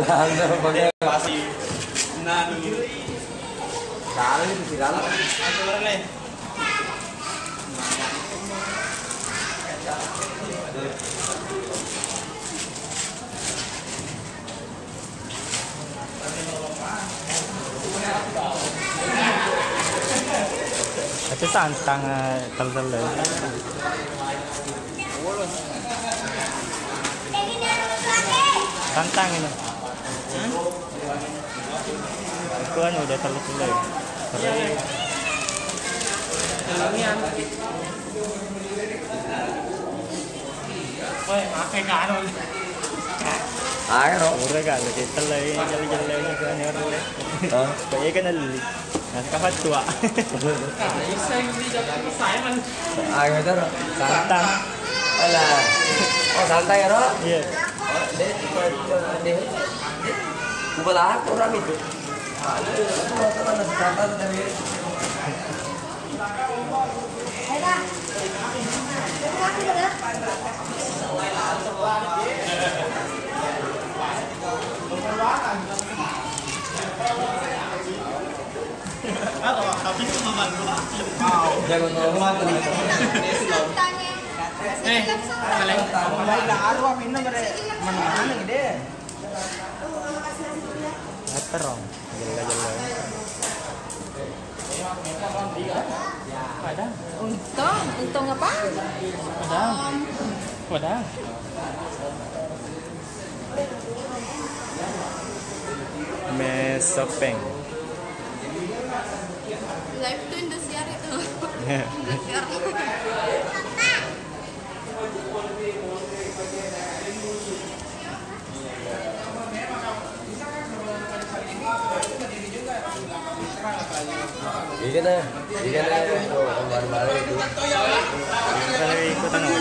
Lahan pakai pasti. Nah, kali itu viral. Itu santang tel-tel. Santang ini. Itu kan udah tel-tel. Telurnya. Woi, pakai karo. Air kok. Ora gak lagi telai jale-jale kan ya ora. Hah? Kaya kan ali. Nah, kapan tua. Iseng di dapat saya man. Air itu kok. Santang. Alah. Oh, santai ya, Ro? Iya. Oh, deh. Kubelah orang itu. Teman-teman nasi santan dari Tapi itu maman gua. jangan ngomong tadi. Mana gede? Terong. Jale-jale. Ada. Untung apa? Ada. Mesopeng. Live tuh Indosiar itu. Indosiar. Ikan tuh kemarin balik itu. Kalau ikutan apa?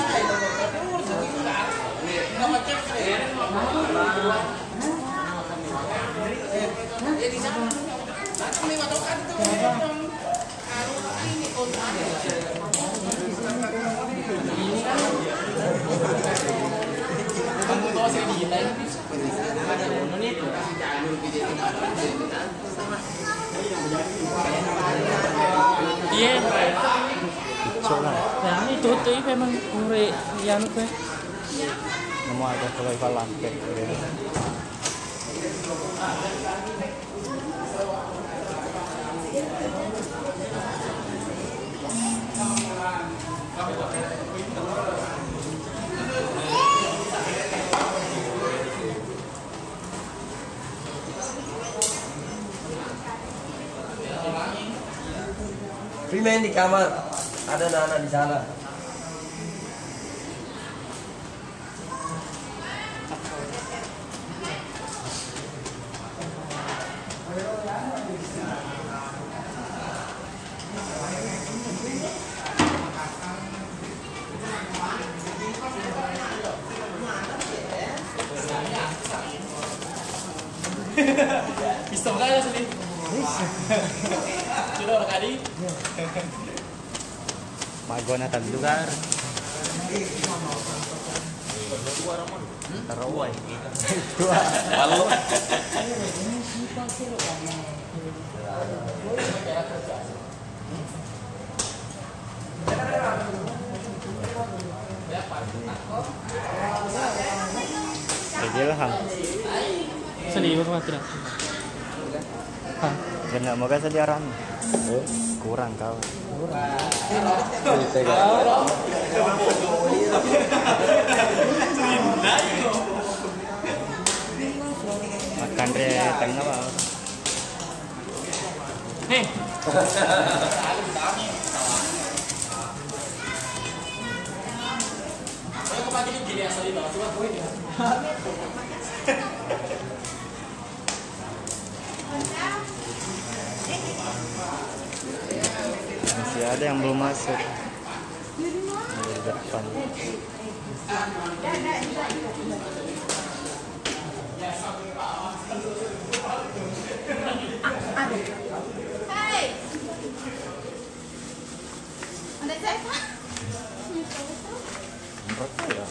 Iya. Soalnya Nah, itu tuh memang ure yang teh. nemu ada kalau ibalan kayak gitu. Main di kamar. Ada anak-anak di sana. Pistol kaya sini. Sudah orang kali. Magona tandugar. Tarawai. Dua. Kalau Regil hang. Seni apa mati dah? Hah? Kena moga sediaran. Kurang kau. Makan re tengah apa? Hei. Masih ada yang belum masuk. Di depan. Hai. Ada siapa? Berapa ya?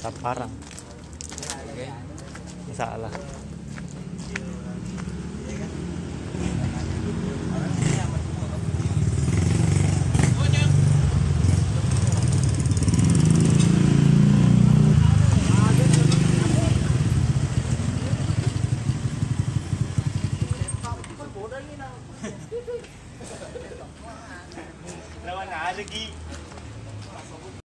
Saparang. Salah. Lawan ada lagi.